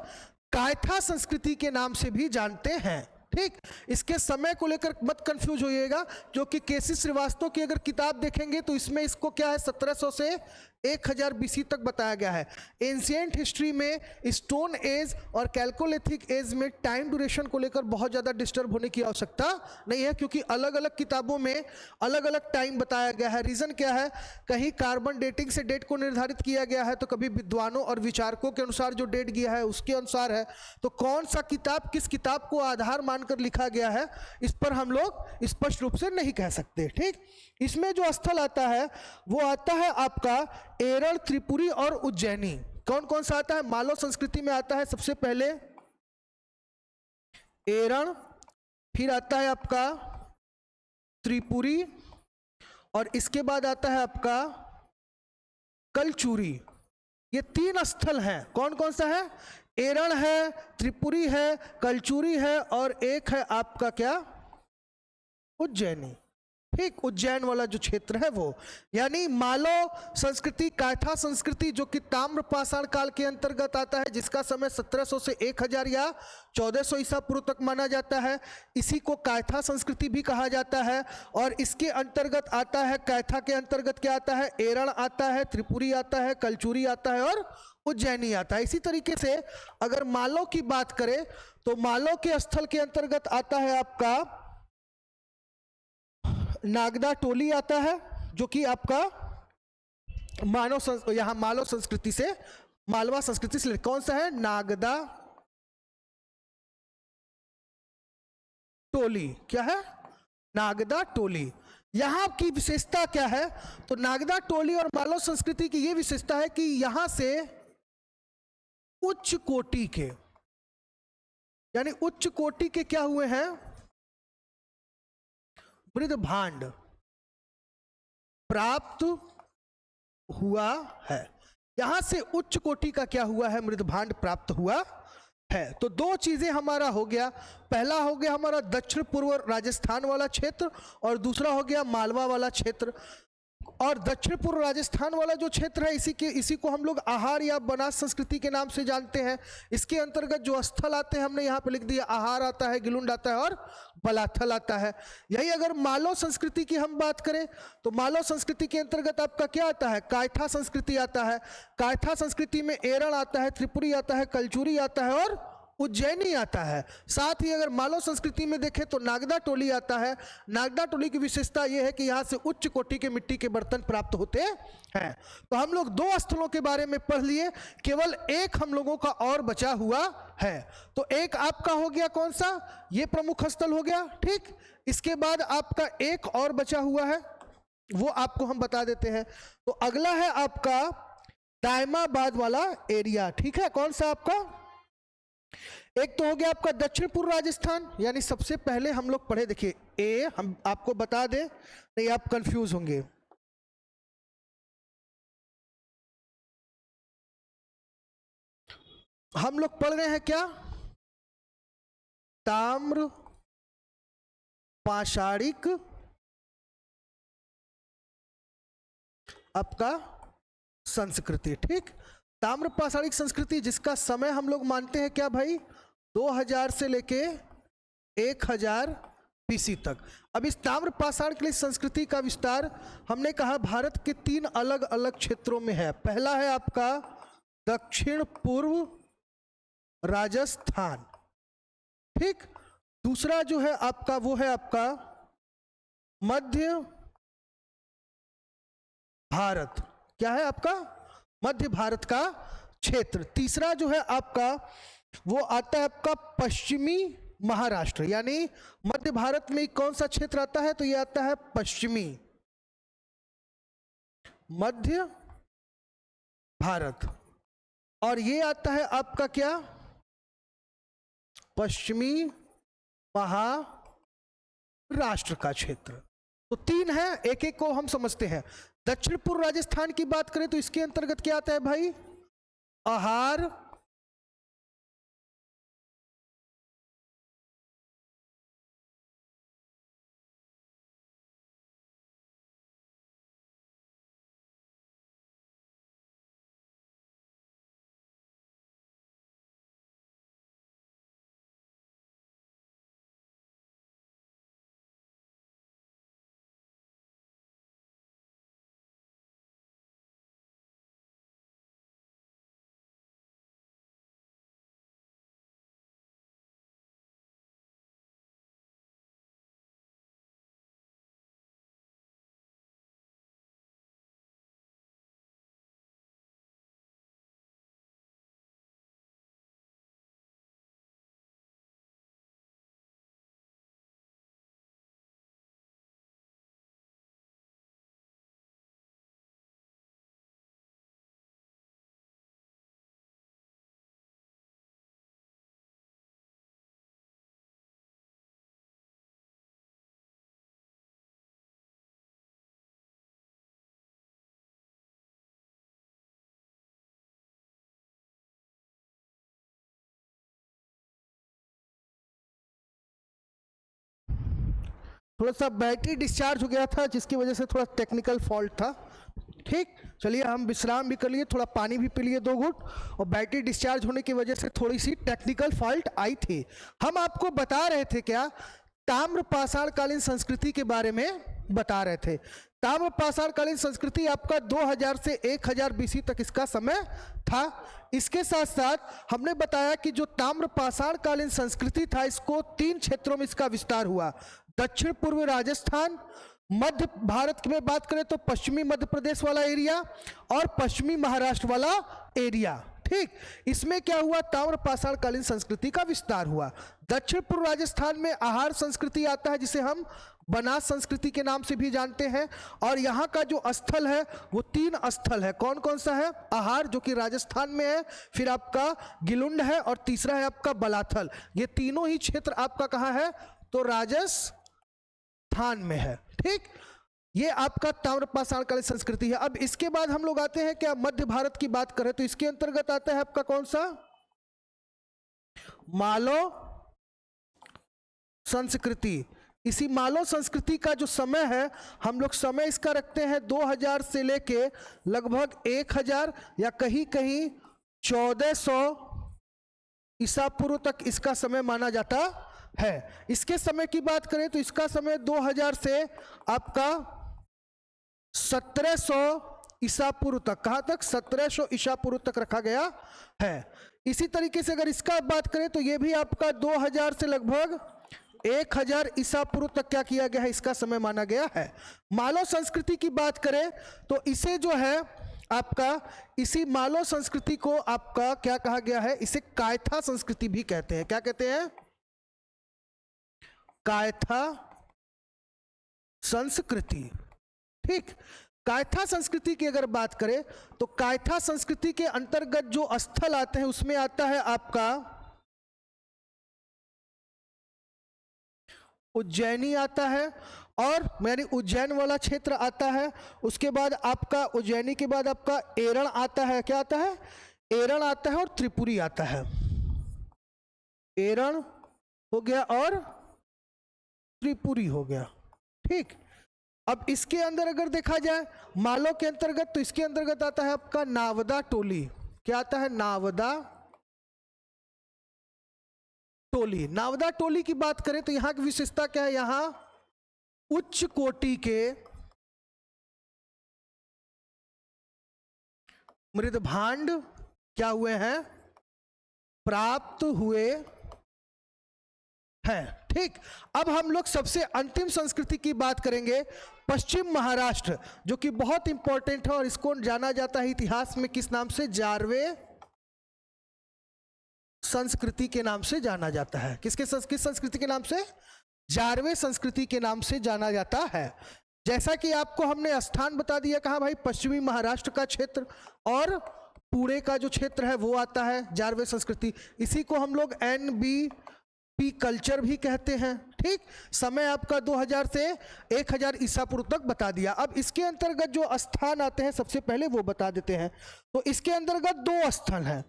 कायथा संस्कृति के नाम से भी जानते हैं। ठीक, इसके समय को लेकर मत कंफ्यूज होइएगा, क्योंकि केसी श्रीवास्तव की अगर किताब देखेंगे तो इसमें इसको क्या है 1700 से 1000 बीसी तक बताया गया है। एंशिएंट हिस्ट्री में स्टोन एज और कैल्कोलिथिक एज में टाइम ड्यूरेशन को लेकर बहुत ज़्यादा डिस्टर्ब होने की आवश्यकता नहीं है, क्योंकि अलग अलग किताबों में अलग अलग टाइम बताया गया है। रीज़न क्या है? कहीं कार्बन डेटिंग से डेट को निर्धारित किया गया है, तो कभी विद्वानों और विचारकों के अनुसार जो डेट गया है उसके अनुसार है। तो कौन सा किताब किस किताब को आधार मानकर लिखा गया है, इस पर हम लोग स्पष्ट रूप से नहीं कह सकते। ठीक, इसमें जो स्थल आता है वो आता है आपका एरल, त्रिपुरी और उज्जैनी। कौन कौन सा आता है? मालव संस्कृति में आता है सबसे पहले एरल, फिर आता है आपका त्रिपुरी, और इसके बाद आता है आपका कलचूरी। ये तीन स्थल हैं। कौन कौन सा है? एरल है, त्रिपुरी है, कलचूरी है, और एक है आपका क्या? उज्जैनी। ठीक, उज्जैन वाला जो क्षेत्र है वो, यानी मालव संस्कृति, कायथा संस्कृति जो कि ताम्रपाषाण काल के अंतर्गत आता है, जिसका समय 1700 से 1000 या 1400 ईसा पूर्व तक माना जाता है, इसी को कायथा संस्कृति भी कहा जाता है। और इसके अंतर्गत आता है, कायथा के अंतर्गत क्या आता है? एरल आता है, त्रिपुरी आता है, कलचूरी आता है और उज्जैनी आता है। इसी तरीके से अगर मालव की बात करें तो मालव के स्थल के अंतर्गत आता है आपका नागदा टोली आता है, जो कि आपका यहाँ मालव संस्कृति से, मालवा संस्कृति से कौन सा है? नागदा टोली। क्या है? नागदा टोली। यहां की विशेषता क्या है? तो नागदा टोली और मालव संस्कृति की यह विशेषता है कि यहां से उच्च कोटि के, यानी उच्च कोटि के क्या हुए हैं? मृद भांड प्राप्त हुआ है। यहां से उच्च कोटि का क्या हुआ है? मृद भांड प्राप्त हुआ है। तो दो चीजें हमारा हो गया, पहला हो गया हमारा दक्षिण पूर्व राजस्थान वाला क्षेत्र, और दूसरा हो गया मालवा वाला क्षेत्र। और दक्षिण पूर्व राजस्थान वाला जो क्षेत्र है इसी को हम लोग आहार या बनास संस्कृति के नाम से जानते हैं। इसके अंतर्गत जो स्थल आते हैं हमने यहाँ पे लिख दिया, आहार आता है, गिलुंड आता है और बलाथल आता है। यही अगर मालव संस्कृति की हम बात करें तो मालव संस्कृति के अंतर्गत आपका क्या आता है, कायथा संस्कृति आता है। कायथा संस्कृति में एरण आता है, त्रिपुरी आता है, कलचुरी आता है और उज्जैनी आता है। साथ ही अगर मालव संस्कृति में देखें तो नागदा टोली आता है। नागदा टोली की विशेषता यह है कि यहाँ से उच्च कोटि के मिट्टी के बर्तन प्राप्त होते हैं। तो हम लोग 2 स्थलों के बारे में पढ़ लिए, केवल एक हम लोगों का और बचा हुआ है। तो एक आपका हो गया कौन सा, ये प्रमुख स्थल हो गया, ठीक। इसके बाद आपका एक और बचा हुआ है, वो आपको हम बता देते हैं। तो अगला है आपका दायमाबाद वाला एरिया, ठीक है। कौन सा आपका, एक तो हो गया आपका दक्षिण पूर्व राजस्थान, यानी सबसे पहले हम लोग पढ़े, देखिए ए हम आपको बता दें, नहीं आप कंफ्यूज होंगे। हम लोग पढ़ रहे हैं क्या, ताम्र पाषाणिक आपका संस्कृति, ठीक। ताम्र पाषाणिक संस्कृति जिसका समय हम लोग मानते हैं क्या भाई, 2000 से लेके 1000 BC तक। अब इस ताम्र पाषाण की संस्कृति का विस्तार हमने कहा भारत के 3 अलग अलग क्षेत्रों में है। पहला है आपका दक्षिण पूर्व राजस्थान, ठीक। दूसरा जो है आपका वो है आपका मध्य भारत, क्या है आपका, मध्य भारत का क्षेत्र। तीसरा जो है आपका वो आता है आपका पश्चिमी महाराष्ट्र, यानी मध्य भारत में कौन सा क्षेत्र आता है, तो ये आता है पश्चिमी मध्य भारत। और ये आता है आपका क्या, पश्चिमी महाराष्ट्र का क्षेत्र। तो 3 है, एक एक को हम समझते हैं। दक्षिण पूर्व राजस्थान की बात करें तो इसके अंतर्गत क्या आता है भाई, आहार, थोड़ा सा बैटरी डिस्चार्ज हो गया था जिसकी वजह से थोड़ा टेक्निकल फॉल्ट था, ठीक। चलिए हम विश्राम भी कर लिए, थोड़ा पानी भी पी लिए 2 घूंट, और बैटरी डिस्चार्ज होने की वजह से थोड़ी सी टेक्निकल फॉल्ट आई थी। हम आपको बता रहे थे क्या, ताम्र पाषाणकालीन संस्कृति के बारे में बता रहे थे। ताम्र पाषाणकालीन संस्कृति आपका 2000 से 1000 BC तक इसका समय था। इसके साथ साथ हमने बताया कि जो ताम्र पाषाणकालीन संस्कृति था इसको 3 क्षेत्रों में इसका विस्तार हुआ। दक्षिण पूर्व राजस्थान, मध्य भारत में बात करें तो पश्चिमी मध्य प्रदेश वाला एरिया और पश्चिमी महाराष्ट्र वाला एरिया, ठीक। इसमें क्या हुआ, ताम्र पाषाणकालीन संस्कृति का विस्तार हुआ। दक्षिण पूर्व राजस्थान में आहार संस्कृति आता है जिसे हम बनास संस्कृति के नाम से भी जानते हैं। और यहाँ का जो स्थल है वो 3 स्थल है। कौन कौन सा है, आहार जो कि राजस्थान में है, फिर आपका गिलुंड है और तीसरा है आपका बलाथल। ये तीनों ही क्षेत्र आपका कहाँ है, तो राजस्थान में है, ठीक। ये आपका ताम्र पाषाणकालीन संस्कृति है। अब इसके बाद हम लोग आते हैं क्या, मध्य भारत की बात करें तो इसके अंतर्गत आता है आपका कौन सा, मालव संस्कृति। इसी मालव संस्कृति का जो समय है, हम लोग समय इसका रखते हैं 2000 से लेके लगभग 1000 या कहीं कहीं 1400 ईसा पूर्व तक इसका समय माना जाता है। इसके समय की बात करें तो इसका समय 2000 से आपका 1700 ईसा पूर्व तक, कहां तक, 1700 ईसा पूर्व तक रखा गया है। इसी तरीके से अगर इसका बात करें तो ये भी आपका 2000 से लगभग 1000 ईसा पूर्व तक क्या किया गया है, इसका समय माना गया है। मालव संस्कृति की बात करें तो इसे जो है आपका, इसी मालव संस्कृति को आपका क्या कहा गया है, इसे कायथा संस्कृति भी कहते हैं। क्या कहते हैं? कायथा संस्कृति। ठीक, कायथा संस्कृति की अगर बात करें तो कायथा संस्कृति के अंतर्गत जो स्थल आते हैं उसमें आता है आपका उज्जैनी आता है, और यानी उज्जैन वाला क्षेत्र आता है। उसके बाद आपका उज्जैनी के बाद आपका एरण आता है। क्या आता है? एरण आता है, और त्रिपुरी आता है। एरण हो गया और त्रिपुरी हो गया। ठीक, अब इसके अंदर अगर देखा जाए मालव के अंतर्गत तो इसके अंतर्गत आता है आपका नावदा टोली। क्या आता है? नावदा टोली। नावदा टोली की बात करें तो यहां की विशेषता क्या है, यहां उच्च कोटि के मृदभांड क्या हुए हैं, प्राप्त हुए हैं। ठीक, अब हम लोग सबसे अंतिम संस्कृति की बात करेंगे, पश्चिम महाराष्ट्र, जो कि बहुत इंपॉर्टेंट है और इसको जाना जाता है इतिहास में किस नाम से, जारवे संस्कृति के नाम से जाना जाता है। किस संस्कृति के नाम से? जारवे संस्कृति के नाम से जाना जाता है। जैसा कि आपको हमने स्थान बता दिया, कहा भाई पश्चिमी महाराष्ट्र का क्षेत्र और पुणे का जो क्षेत्र है वो आता है जारवे संस्कृति। इसी को हम लोग NBP कल्चर भी कहते हैं। ठीक, समय आपका 2000 से 1000 ईसा पूर्व तक बता दिया। अब इसके अंतर्गत जो स्थान आते हैं सबसे पहले वो बता देते हैं। तो इसके अंतर्गत 2 स्थल हैं।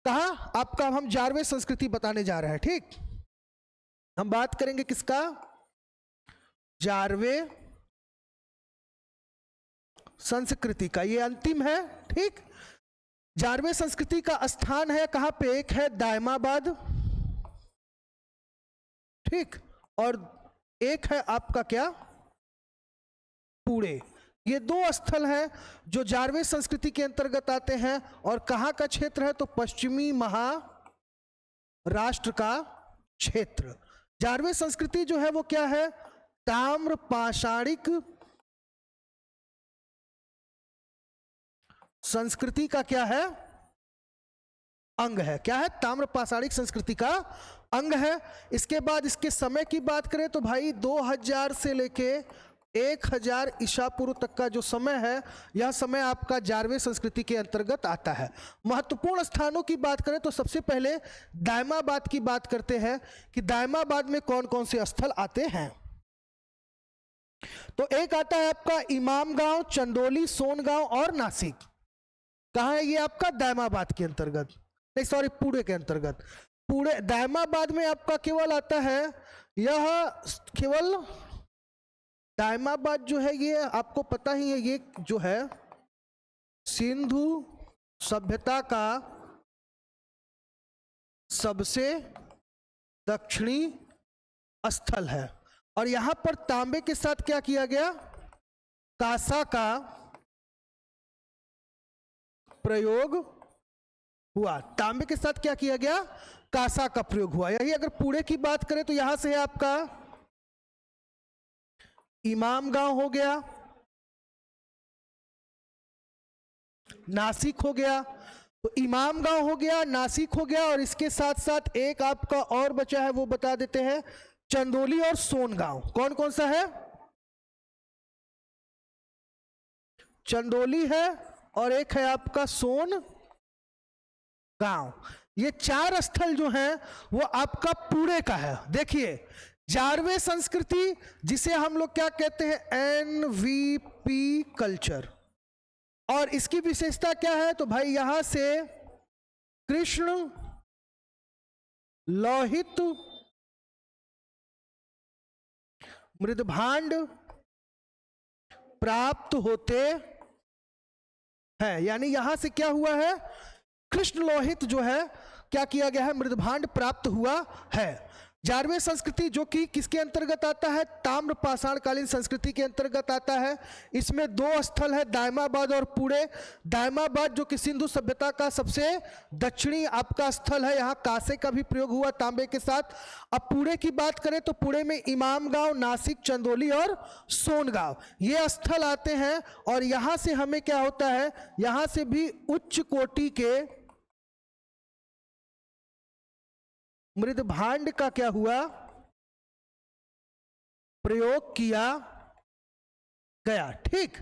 कहा आपका, हम जारवे संस्कृति बताने जा रहे हैं। ठीक, हम बात करेंगे किसका, जारवे संस्कृति का। ये अंतिम है। ठीक, जारवे संस्कृति का स्थान है कहां पे, एक है दायमाबाद, ठीक, और एक है आपका क्या, पुणे। ये 2 स्थल हैं जो जारवे संस्कृति के अंतर्गत आते हैं। और कहां का क्षेत्र है, तो पश्चिमी महाराष्ट्र का क्षेत्र। जारवे संस्कृति जो है वो क्या है, ताम्र पाषाणिक संस्कृति का क्या है, अंग है। क्या है? ताम्र पाषाणिक संस्कृति का अंग है। इसके बाद इसके समय की बात करें तो भाई 2000 से लेके 1000 ईसा पूर्व तक का जो समय है, यह समय आपका जारवे संस्कृति के अंतर्गत आता है। महत्वपूर्ण स्थानों की बात करें तो सबसे पहले दायमाबाद की बात करते हैं कि दायमाबाद में कौन कौन से स्थल आते हैं। तो एक आता है आपका इमामगांव, चंदोली, सोनगांव और नासिक। कहाँ है ये आपका? दायमाबाद के अंतर्गत, नहीं सॉरी, पुणे के अंतर्गत। पुणे दायमाबाद में आपका केवल आता है, यह केवल दायमाबाद जो है ये आपको पता ही है, ये जो है सिंधु सभ्यता का सबसे दक्षिणी स्थल है। और यहां पर तांबे के साथ क्या किया गया, कांसा का प्रयोग हुआ। तांबे के साथ क्या किया गया, कांसा का प्रयोग हुआ। यही अगर पुणे की बात करें तो यहां से है आपका इमामगांव हो गया, नासिक हो गया। तो इमामगांव हो गया, नासिक हो गया, और इसके साथ साथ एक आपका और बचा है वो बता देते हैं, चंदोली और सोनगांव। कौन कौन सा है? चंदोली है और एक है आपका सोनगांव। ये 4 स्थल जो हैं वो आपका पुणे का है। देखिए जारवे संस्कृति, जिसे हम लोग क्या कहते हैं, NVP कल्चर। और इसकी विशेषता क्या है, तो भाई यहां से कृष्ण लोहित मृदभांड प्राप्त होते हैं। यानी यहां से क्या हुआ है, कृष्ण लोहित जो है क्या किया गया है, मृदभांड प्राप्त हुआ है। जारवे संस्कृति जो कि किसके अंतर्गत आता है, ताम्र पाषाणकालीन संस्कृति के अंतर्गत आता है। इसमें दो स्थल है, दायमाबाद और पुणे। दायमाबाद जो कि सिंधु सभ्यता का सबसे दक्षिणी आपका स्थल है, यहाँ कांसे का भी प्रयोग हुआ तांबे के साथ। अब पुणे की बात करें तो पुणे में इमामगांव, नासिक, चंदौली और सोनगांव ये स्थल आते हैं। और यहां से हमें क्या होता है, यहां से भी उच्च कोटि के मृदभांड का क्या हुआ, प्रयोग किया गया। ठीक,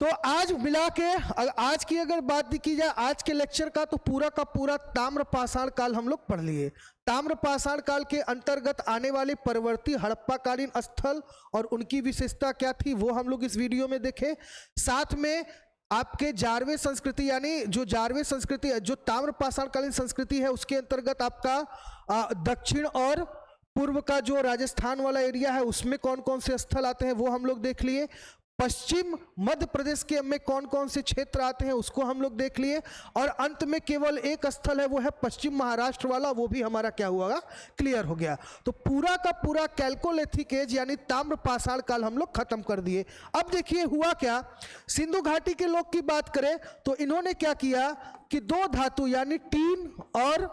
तो आज मिला के आज की अगर बात की जाए आज के लेक्चर का, तो पूरा का पूरा ताम्रपाषाण काल हम लोग पढ़ लिए। ताम्रपाषाण काल के अंतर्गत आने वाले परवर्ती हड़प्पाकालीन स्थल और उनकी विशेषता क्या थी वो हम लोग इस वीडियो में देखे। साथ में आपके जारवे संस्कृति, यानी जो जारवे संस्कृति है, जो ताम्रपाषाणकालीन संस्कृति है, उसके अंतर्गत आपका दक्षिण और पूर्व का जो राजस्थान वाला एरिया है उसमें कौन कौन से स्थल आते हैं वो हम लोग देख लिए। पश्चिम मध्य प्रदेश के में कौन कौन से क्षेत्र आते हैं उसको हम लोग देख लिए। और अंत में केवल एक स्थल है, वो है पश्चिम महाराष्ट्र वाला, वो भी हमारा क्या हुआ, क्लियर हो गया। तो पूरा का पूरा कैल्कोलिथिक एज यानी ताम्रपाषाण काल हम लोग खत्म कर दिए। अब देखिए हुआ क्या, सिंधु घाटी के लोग की बात करें तो इन्होंने क्या किया कि दो धातु यानी टीन और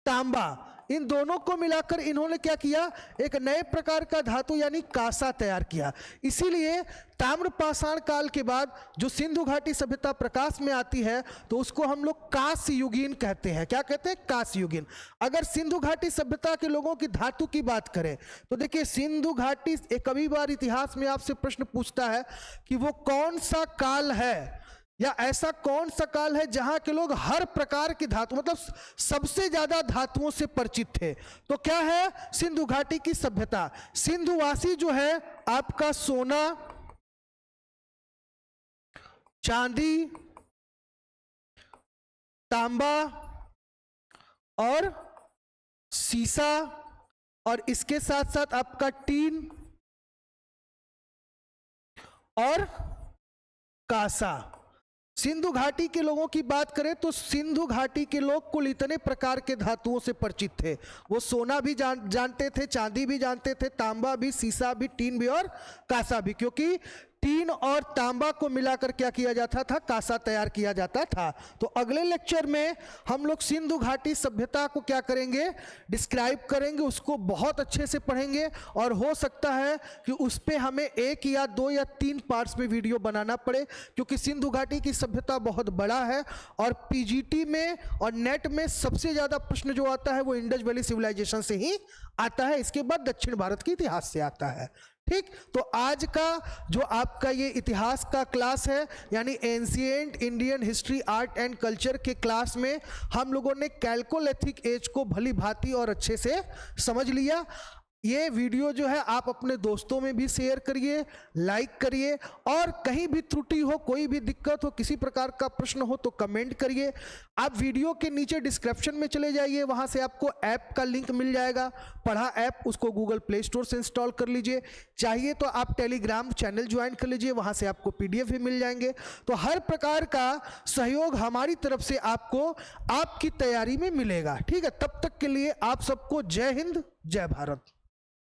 तांबा, इन दोनों को मिलाकर इन्होंने क्या किया, एक नए प्रकार का धातु यानी कांसा तैयार किया। इसीलिए ताम्रपाषाण काल के बाद जो सिंधु घाटी सभ्यता प्रकाश में आती है तो उसको हम लोग कांस्य युगीन कहते हैं। क्या कहते हैं, कांस्य युगीन। अगर सिंधु घाटी सभ्यता के लोगों की धातु की बात करें तो देखिए सिंधु घाटी एक कभी बार इतिहास में आपसे प्रश्न पूछता है कि वो कौन सा काल है या ऐसा कौन सा काल है जहां के लोग हर प्रकार की धातु मतलब सबसे ज्यादा धातुओं से परिचित थे। तो क्या है, सिंधु घाटी की सभ्यता। सिंधुवासी जो है आपका सोना, चांदी, तांबा और सीसा और इसके साथ साथ आपका टीन और कांसा। सिंधु घाटी के लोगों की बात करें तो सिंधु घाटी के लोग कुल इतने प्रकार के धातुओं से परिचित थे। वो सोना भी जानते थे, चांदी भी जानते थे, तांबा भी, सीसा भी, टीन भी और कांसा भी, क्योंकि टीन और तांबा को मिलाकर क्या किया जाता था, कांसा तैयार किया जाता था। तो अगले लेक्चर में हम लोग सिंधु घाटी सभ्यता को क्या करेंगे, डिस्क्राइब करेंगे, उसको बहुत अच्छे से पढ़ेंगे। और हो सकता है कि उस पर हमें 1 या 2 या 3 पार्ट्स में वीडियो बनाना पड़े, क्योंकि सिंधु घाटी की सभ्यता बहुत बड़ा है। और पीजीटी में और नेट में सबसे ज़्यादा प्रश्न जो आता है वो इंडस वैली सिविलाइजेशन से ही आता है, इसके बाद दक्षिण भारत के इतिहास से आता है। ठीक, तो आज का जो आपका ये इतिहास का क्लास है यानी ancient Indian history art and culture के क्लास में हम लोगों ने कैल्कोलिथिक एज को भली भांति और अच्छे से समझ लिया। ये वीडियो जो है आप अपने दोस्तों में भी शेयर करिए, लाइक करिए, और कहीं भी त्रुटि हो, कोई भी दिक्कत हो, किसी प्रकार का प्रश्न हो तो कमेंट करिए। आप वीडियो के नीचे डिस्क्रिप्शन में चले जाइए, वहां से आपको ऐप का लिंक मिल जाएगा, पढ़ा ऐप, उसको गूगल प्ले स्टोर से इंस्टॉल कर लीजिए। चाहिए तो आप टेलीग्राम चैनल ज्वाइन कर लीजिए, वहां से आपको PDF भी मिल जाएंगे। तो हर प्रकार का सहयोग हमारी तरफ से आपको आपकी तैयारी में मिलेगा। ठीक है, तब तक के लिए आप सबको जय हिंद, जय भारत।